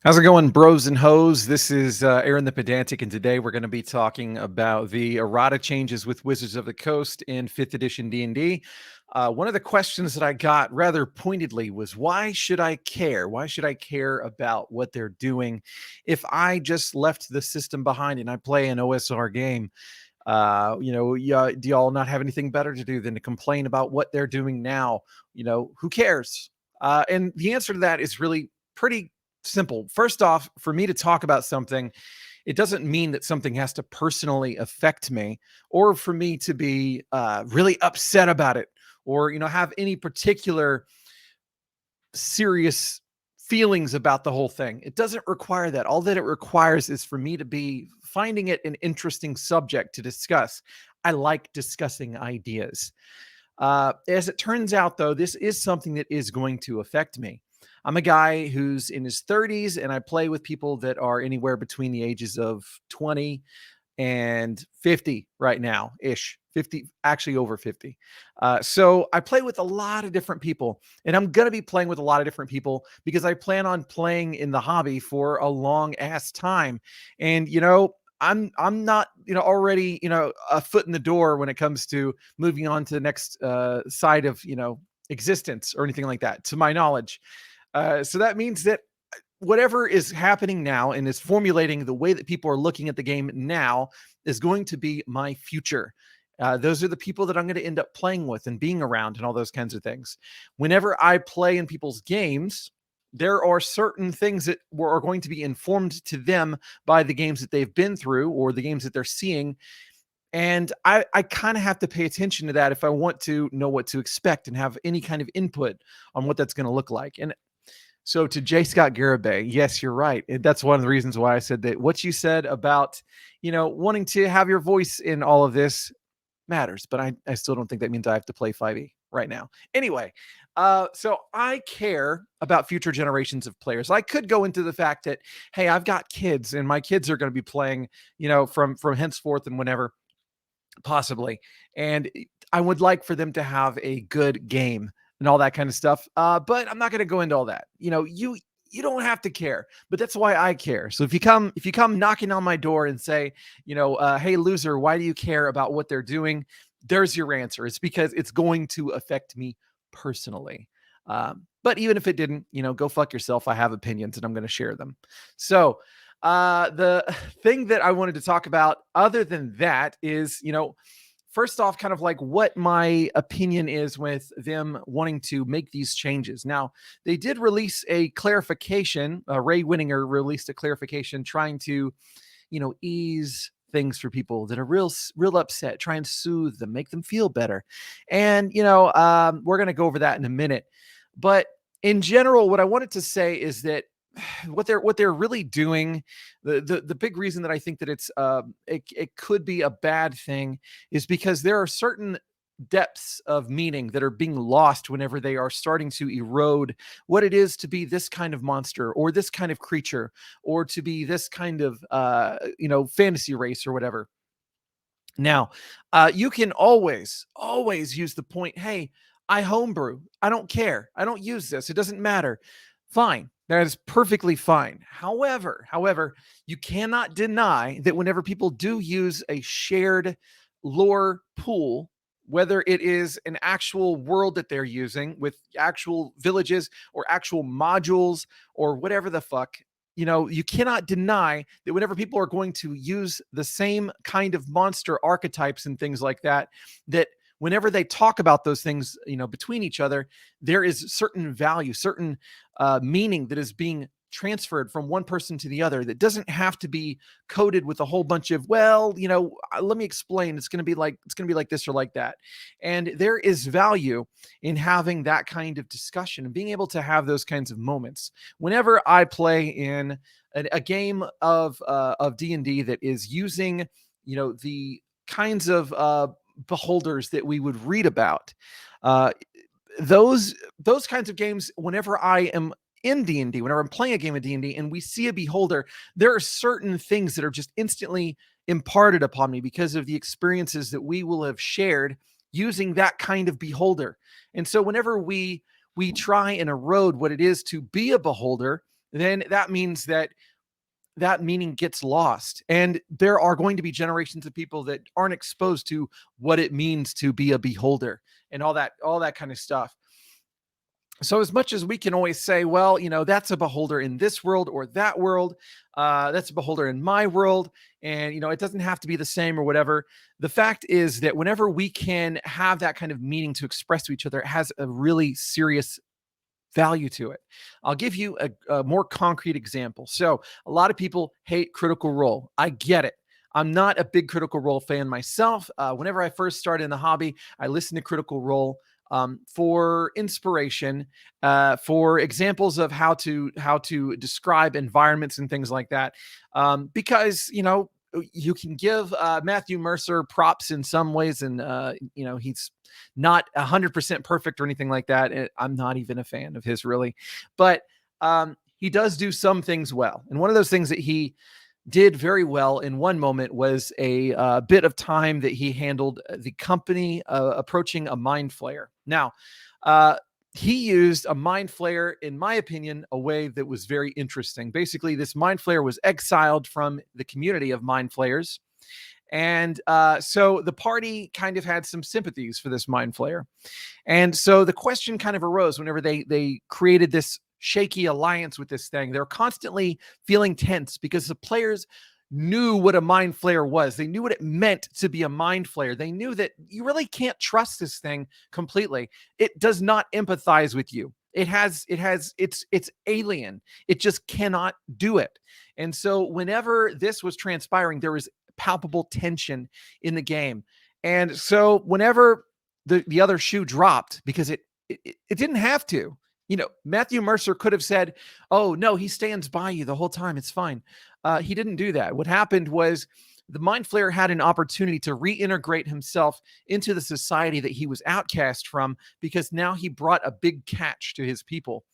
How's it going, bros and hoes? This is Aaron the Pedantic, and today we're going to be talking about the errata changes with Wizards of the Coast in 5th edition D&D. One of the questions that I got rather pointedly was, why should I care? Why should I care about what they're doing if I just left the system behind and I play an OSR game? Do y'all not have anything better to do than to complain about what they're doing now? Who cares? And the answer to that is really pretty simple. First off, for me to talk about something, it doesn't mean that something has to personally affect me or for me to be really upset about it or, have any particular serious feelings about the whole thing. It doesn't require that. All that it requires is for me to be finding it an interesting subject to discuss. I like discussing ideas. As it turns out, though, this is something that is going to affect me. I'm a guy who's in his 30s, and I play with people that are anywhere between the ages of 20 and 50 right now ish. 50, actually over 50. So I play with a lot of different people, and I'm going to be playing with a lot of different people because I plan on playing in the hobby for a long ass time. And, I'm not, already, a foot in the door when it comes to moving on to the next side of, existence or anything like that, to my knowledge. So that means that whatever is happening now and is formulating the way that people are looking at the game now is going to be my future. Those are the people that I'm going to end up playing with and being around and all those kinds of things. Whenever I play in people's games, there are certain things that are going to be informed to them by the games that they've been through or the games that they're seeing. And I kind of have to pay attention to that if I want to know what to expect and have any kind of input on what that's going to look like. And so to J. Scott Garibay, yes, you're right. That's one of the reasons why I said that what you said about, wanting to have your voice in all of this matters, but I still don't think that means I have to play 5e right now. Anyway, so I care about future generations of players. I could go into the fact that, hey, I've got kids and my kids are going to be playing, from henceforth and whenever possibly. And I would like for them to have a good game and all that kind of stuff. But I'm not going to go into all that. You don't have to care, but that's why I care. So if you come knocking on my door and say, hey loser, why do you care about what they're doing? There's your answer. It's because it's going to affect me personally. But even if it didn't, go fuck yourself. I have opinions and I'm going to share them. So the thing that I wanted to talk about other than that is, first off, kind of like what my opinion is with them wanting to make these changes. Now, they did release a clarification. Ray Winninger released a clarification trying to, ease things for people that are real upset, try and soothe them, make them feel better. And, we're going to go over that in a minute. But in general, what I wanted to say is that what they're really doing, the big reason that I think that it could be a bad thing is because there are certain depths of meaning that are being lost whenever they are starting to erode what it is to be this kind of monster or this kind of creature or to be this kind of fantasy race or whatever. Now, you can always use the point, hey, I homebrew. I don't care. I don't use this. It doesn't matter. Fine. That is perfectly fine. However, you cannot deny that whenever people do use a shared lore pool, whether it is an actual world that they're using with actual villages or actual modules or whatever the fuck, you cannot deny that whenever people are going to use the same kind of monster archetypes and things like that, that whenever they talk about those things, between each other, there is certain value, certain meaning that is being transferred from one person to the other that doesn't have to be coded with a whole bunch of, well, let me explain, it's going to be like this or like that. And there is value in having that kind of discussion and being able to have those kinds of moments whenever I play in a game of D&D that is using the kinds of beholders that we would read about. uh those kinds of games, whenever I am in D&D, whenever I'm playing a game of D&D and we see a beholder, there are certain things that are just instantly imparted upon me because of the experiences that we will have shared using that kind of beholder. And so whenever we try and erode what it is to be a beholder, then that means that that meaning gets lost. And there are going to be generations of people that aren't exposed to what it means to be a beholder and all that kind of stuff. So as much as we can always say, well, that's a beholder in this world or that world, that's a beholder in my world, and it doesn't have to be the same or whatever. The fact is that whenever we can have that kind of meaning to express to each other, it has a really serious value to it. I'll give you a more concrete example. So a lot of people hate Critical Role. I get it. I'm not a big Critical Role fan myself. Whenever I first started in the hobby, I listened to Critical Role for inspiration, for examples of how to describe environments and things like that. Because you can give Matthew Mercer props in some ways, and he's not 100% perfect or anything like that. I'm not even a fan of his really, but he does do some things well. And one of those things that he did very well in one moment was a bit of time that he handled the company approaching a mind flayer. Now, he used a mind flayer, in my opinion, a way that was very interesting. Basically, this mind flayer was exiled from the community of mind flayers. And so the party kind of had some sympathies for this mind flayer. And so the question kind of arose whenever they created this shaky alliance with this thing. They were constantly feeling tense because the players knew what a mind flayer was. They knew what it meant to be a mind flayer. They knew that you really can't trust this thing completely. It does not empathize with you. It's alien. It just cannot do it. And so whenever this was transpiring, there was palpable tension in the game. And so whenever the other shoe dropped, because it didn't have to, Matthew Mercer could have said, oh no, he stands by you the whole time, it's fine. He didn't do that. What happened was the mind flayer had an opportunity to reintegrate himself into the society that he was outcast from, because now he brought a big catch to his people.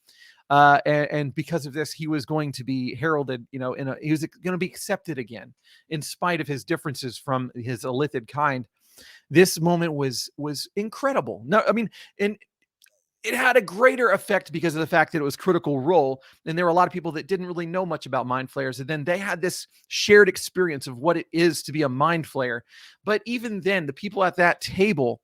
And because of this, he was going to be heralded, he was going to be accepted again, in spite of his differences from his illithid kind. This moment was incredible. No, I mean, and it had a greater effect because of the fact that it was Critical Role, and there were a lot of people that didn't really know much about mind flayers, and then they had this shared experience of what it is to be a mind flayer. But even then, the people at that table,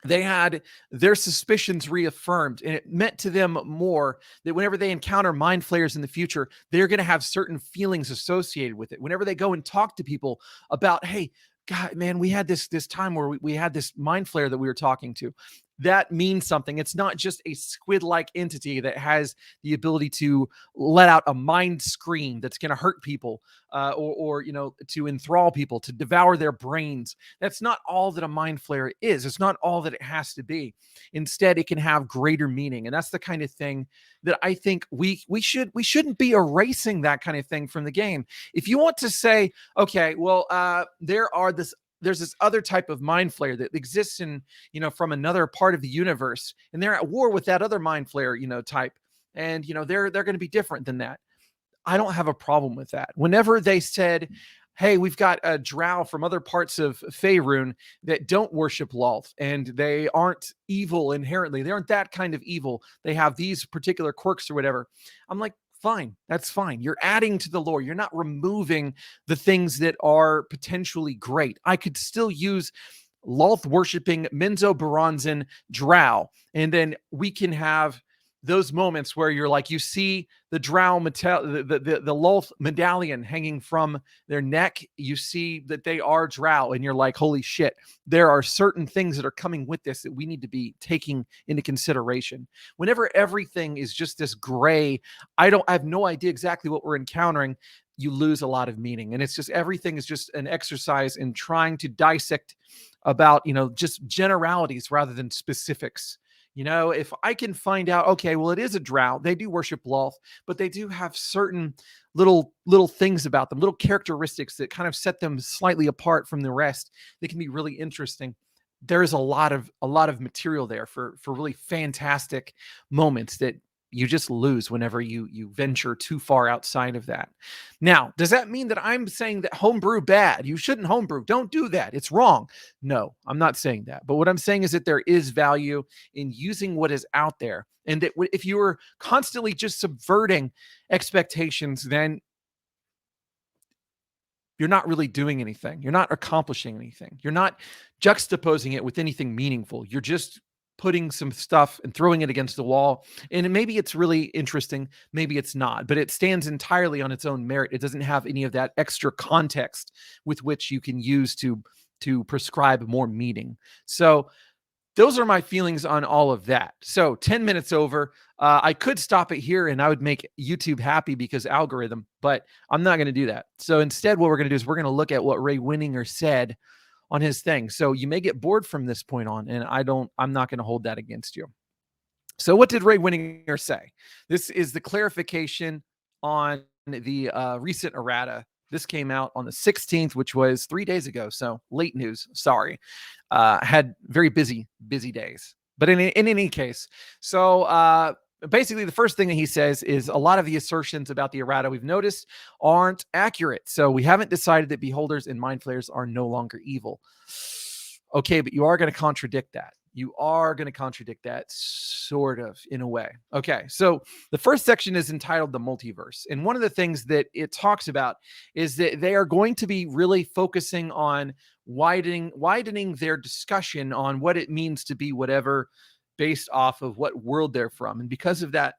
they had their suspicions reaffirmed, and it meant to them more that whenever they encounter mind flayers in the future, they're going to have certain feelings associated with it. Whenever they go and talk to people about, hey, God, man, we had this time where we had this mind flayer that we were talking to. That means something. It's not just a squid-like entity that has the ability to let out a mind scream that's going to hurt people, or to enthrall people, to devour their brains. That's not all that a mind flayer is. It's not all that it has to be. Instead, it can have greater meaning, and that's the kind of thing that I think we shouldn't be erasing that kind of thing from the game. If you want to say, okay, well, there's this other type of mind flayer that exists in, from another part of the universe, and they're at war with that other mind flayer, type. And, they're going to be different than that. I don't have a problem with that. Whenever they said, hey, we've got a drow from other parts of Faerun that don't worship Lolth, and they aren't evil inherently. They aren't that kind of evil. They have these particular quirks or whatever. I'm like, fine, that's fine. You're adding to the lore. You're not removing the things that are potentially great. I could still use Lolth worshipping Menzoberranzan drow, and then we can have those moments where you're like, you see the drow the Lolth medallion hanging from their neck. You see that they are drow, and you're like, holy shit, there are certain things that are coming with this that we need to be taking into consideration. Whenever everything is just this gray, I have no idea exactly what we're encountering, you lose a lot of meaning. And it's just, everything is just an exercise in trying to dissect about, just generalities rather than specifics. If I can find out, okay, well, it is a drow. They do worship Lolth, but they do have certain little things about them, little characteristics that kind of set them slightly apart from the rest. They can be really interesting. There is a lot of material there for really fantastic moments that You just lose whenever you venture too far outside of that. Now, does that mean that I'm saying that homebrew bad? You shouldn't homebrew. Don't do that. It's wrong. No, I'm not saying that. But what I'm saying is that there is value in using what is out there. And that if you are constantly just subverting expectations, then you're not really doing anything. You're not accomplishing anything. You're not juxtaposing it with anything meaningful. You're just putting some stuff and throwing it against the wall. And maybe it's really interesting, maybe it's not, but it stands entirely on its own merit. It doesn't have any of that extra context with which you can use to prescribe more meaning. So those are my feelings on all of that. So 10 minutes over. I could stop it here and I would make YouTube happy because algorithm, but I'm not going to do that. So instead, what we're going to do is we're going to look at what Ray Winninger said on his thing. So you may get bored from this point on, and I'm not going to hold that against you. So what did Ray Winninger say? This is the clarification on the recent errata. This came out on the 16th, which was 3 days ago. So late news. Sorry. Had very busy days. But in any case, so basically the first thing that he says is a lot of the assertions about the errata we've noticed aren't accurate. So we haven't decided that beholders and mind flayers are no longer evil. Okay, but you are going to contradict that. You are going to contradict that sort of in a way. Okay, so the first section is entitled The Multiverse. And one of the things that it talks about is that they are going to be really focusing on widening their discussion on what it means to be whatever based off of what world they're from. And because of that,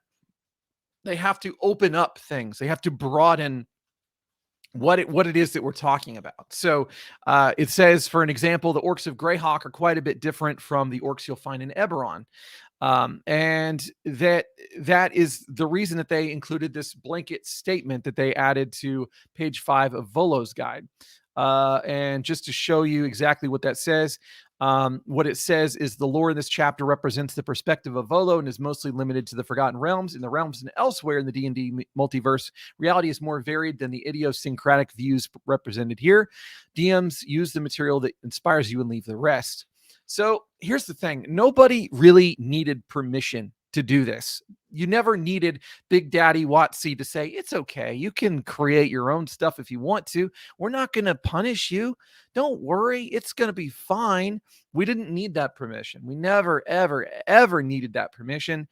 they have to open up things. They have to broaden what it is that we're talking about. So it says, for an example, the orcs of Greyhawk are quite a bit different from the orcs you'll find in Eberron. And that is the reason that they included this blanket statement that they added to page 5 of Volo's guide. And just to show you exactly what that says, what it says is the lore in this chapter represents the perspective of Volo and is mostly limited to the Forgotten Realms. In the realms and elsewhere in the D&D multiverse, reality is more varied than the idiosyncratic views represented here. DMs use the material that inspires you and leave the rest. So here's the thing. Nobody really needed permission to do this. You never needed Big Daddy WotC to say, it's okay. You can create your own stuff if you want to. We're not going to punish you. Don't worry. It's going to be fine. We didn't need that permission. We never, ever, ever needed that permission.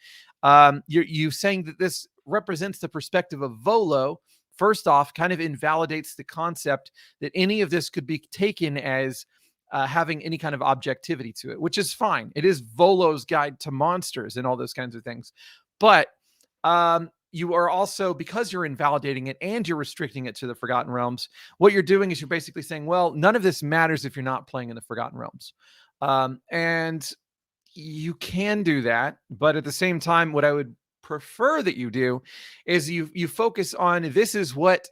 You saying that this represents the perspective of Volo, first off, kind of invalidates the concept that any of this could be taken as having any kind of objectivity to it, which is fine. It is Volo's guide to monsters and all those kinds of things. But you are also, because you're invalidating it and you're restricting it to the Forgotten Realms, what you're doing is you're basically saying, well, none of this matters if you're not playing in the Forgotten Realms. And you can do that. But at the same time, what I would prefer that you do is you focus on, this is what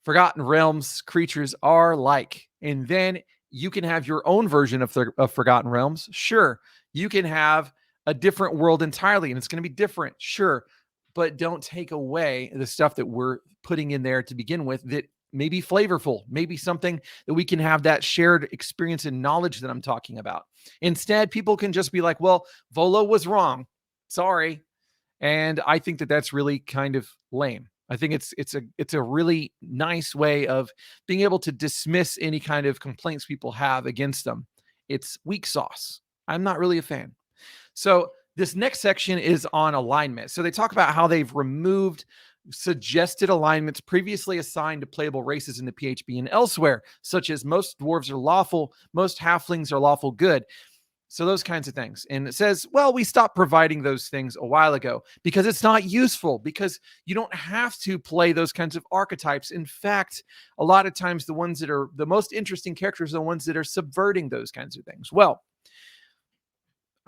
Forgotten Realms creatures are like. And then you can have your own version of Forgotten Realms. Sure, you can have a different world entirely, and it's going to be different. Sure, but don't take away the stuff that we're putting in there to begin with that may be flavorful, maybe something that we can have that shared experience and knowledge that I'm talking about. Instead, people can just be like, well, Volo was wrong. Sorry. And I think that that's really kind of lame. I think it's a really nice way of being able to dismiss any kind of complaints people have against them. It's weak sauce. I'm not really a fan. So this next section is on alignment. So they talk about how they've removed suggested alignments previously assigned to playable races in the PHB and elsewhere, such as most dwarves are lawful, most halflings are lawful good. So those kinds of things. And it says, well, we stopped providing those things a while ago because it's not useful, because you don't have to play those kinds of archetypes. In fact, a lot of times the ones that are the most interesting characters are the ones that are subverting those kinds of things. Well,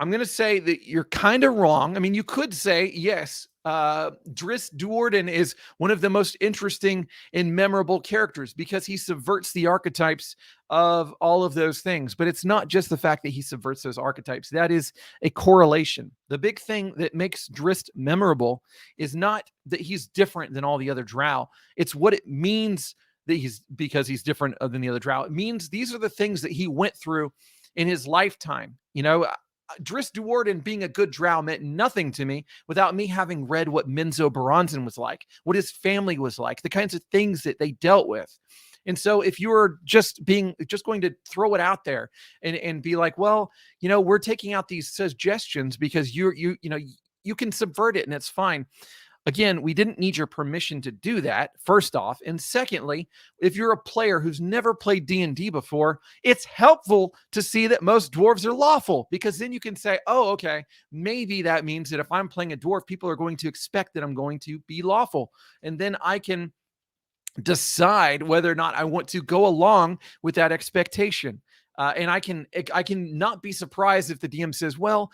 I'm going to say that you're kind of wrong. I mean, you could say, yes, Driss Duorden is one of the most interesting and memorable characters because he subverts the archetypes of all of those things. But it's not just the fact that he subverts those archetypes. That is a correlation. The big thing that makes Driss memorable is not that he's different than all the other drow. It's what it means that because he's different than the other drow. It means these are the things that he went through in his lifetime. You know, Driss Duwarden being a good drow meant nothing to me without me having read what Menzo Baranzan was like, what his family was like, the kinds of things that they dealt with. And so if you're just going to throw it out there and be like, well, we're taking out these suggestions because you can subvert it and it's fine. Again, we didn't need your permission to do that, first off. And secondly, if you're a player who's never played D&D before, it's helpful to see that most dwarves are lawful, because then you can say, oh, okay, maybe that means that if I'm playing a dwarf, people are going to expect that I'm going to be lawful. And then I can decide whether or not I want to go along with that expectation. And I can not be surprised if the DM says, well,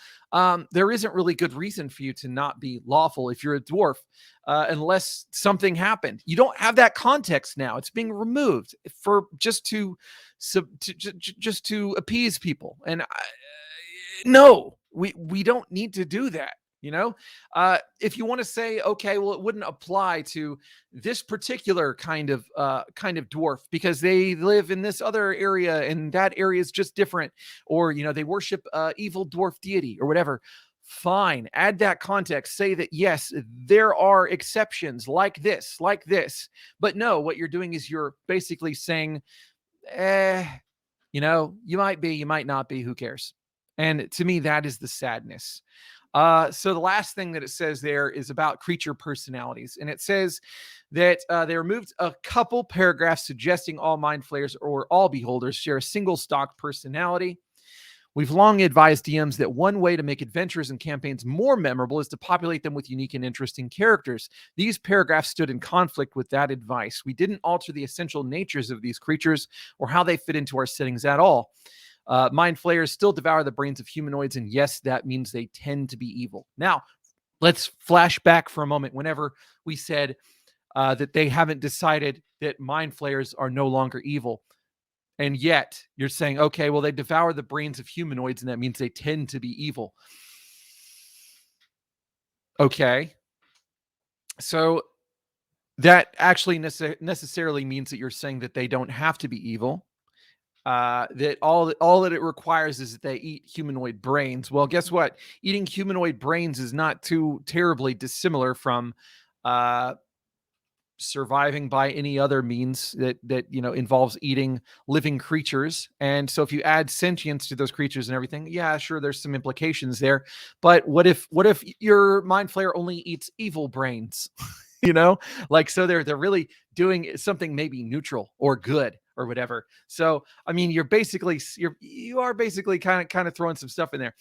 there isn't really good reason for you to not be lawful if you're a dwarf, unless something happened. You don't have that context now. It's being removed for just to appease people. And no, we don't need to do that. If you want to say, okay, well, it wouldn't apply to this particular kind of dwarf because they live in this other area and that area is just different, or they worship evil dwarf deity or whatever. Fine, add that context. Say that yes, there are exceptions like this, but no, what you're doing is you're basically saying, you might be, you might not be. Who cares? And to me, that is the sadness. So the last thing that it says there is about creature personalities. And it says that they removed a couple paragraphs suggesting all mind flayers or all beholders share a single stock personality. We've long advised DMs that one way to make adventures and campaigns more memorable is to populate them with unique and interesting characters. These paragraphs stood in conflict with that advice. We didn't alter the essential natures of these creatures or how they fit into our settings at all. Mind flayers still devour the brains of humanoids, and yes, that means they tend to be evil. Now, let's flash back for a moment. Whenever we said that they haven't decided that mind flayers are no longer evil, and yet you're saying, okay, well, they devour the brains of humanoids, and that means they tend to be evil. Okay, so that actually necessarily means that you're saying that they don't have to be evil. That all that it requires is that they eat humanoid brains. Well, guess what? Eating humanoid brains is not too terribly dissimilar from surviving by any other means that involves eating living creatures. And so if you add sentience to those creatures and everything, yeah, sure, there's some implications there. But what if your mind flayer only eats evil brains? So they're really doing something maybe neutral or good or whatever. So I mean, you are basically kind of throwing some stuff in there.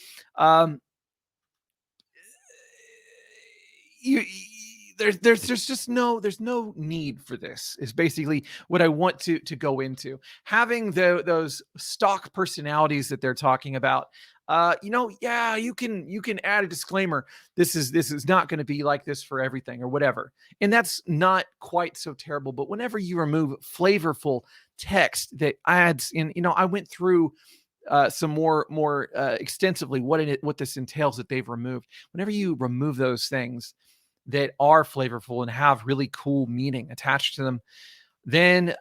There's just there's no need for this, is basically what I want to go into. Having those stock personalities that they're talking about, yeah, you can add a disclaimer. This is not going to be like this for everything or whatever. And that's not quite so terrible. But whenever you remove flavorful text that adds in, I went through some more extensively what this entails that they've removed. Whenever you remove those things that are flavorful and have really cool meaning attached to them, then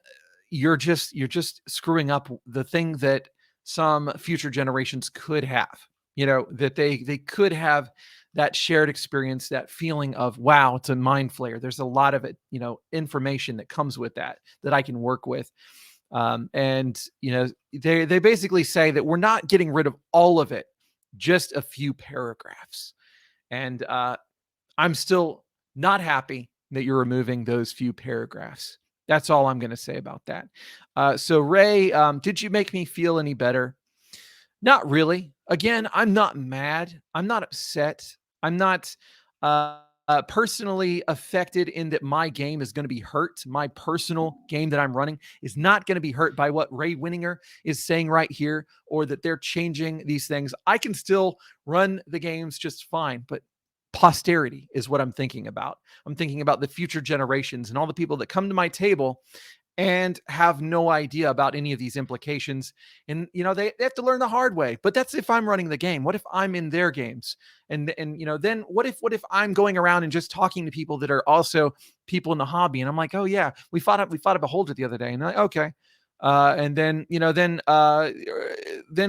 you're just screwing up the thing that some future generations could have, that they could have that shared experience, that feeling of, wow, it's a mind flayer. There's a lot of it, information that comes with that I can work with. And they basically say that we're not getting rid of all of it, just a few paragraphs. And I'm still not happy that you're removing those few paragraphs. That's all I'm going to say about that. So Ray, did you make me feel any better? Not really. Again, I'm not mad. I'm not upset. I'm not personally affected in that my game is going to be hurt. My personal game that I'm running is not going to be hurt by what Ray Winninger is saying right here, or that they're changing these things. I can still run the games just fine, but posterity is what I'm thinking about. I'm thinking about the future generations and all the people that come to my table and have no idea about any of these implications. And, they have to learn the hard way. But that's if I'm running the game. What if I'm in their games? And then what if I'm going around and just talking to people that are also people in the hobby? And I'm like, oh yeah, we fought a beholder the other day. And I'm like, okay, And then, then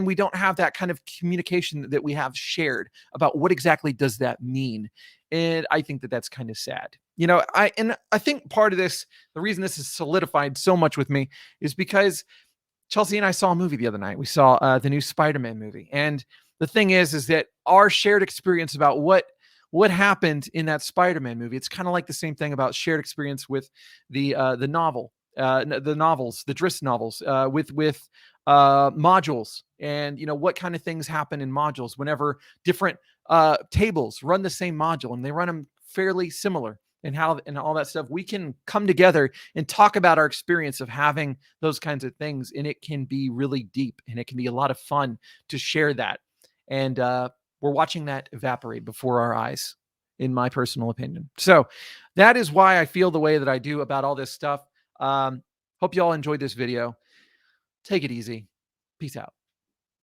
we don't have that kind of communication that we have shared about what exactly does that mean. And I think that that's kind of sad. I think part of this, the reason this is solidified so much with me is because Chelsea and I saw a movie the other night. We saw the new Spider-Man movie, and the thing is that our shared experience about what happened in that Spider-Man movie. It's kind of like the same thing about shared experience with the novel, the novels, the Driss novels, with modules, and what kind of things happen in modules whenever different tables run the same module and they run them fairly similar, and how and all that stuff. We can come together and talk about our experience of having those kinds of things, and it can be really deep, and it can be a lot of fun to share that. And we're watching that evaporate before our eyes, in my personal opinion. So that is why I feel the way that I do about all this stuff. Hope you all enjoyed this video. Take it easy. Peace out.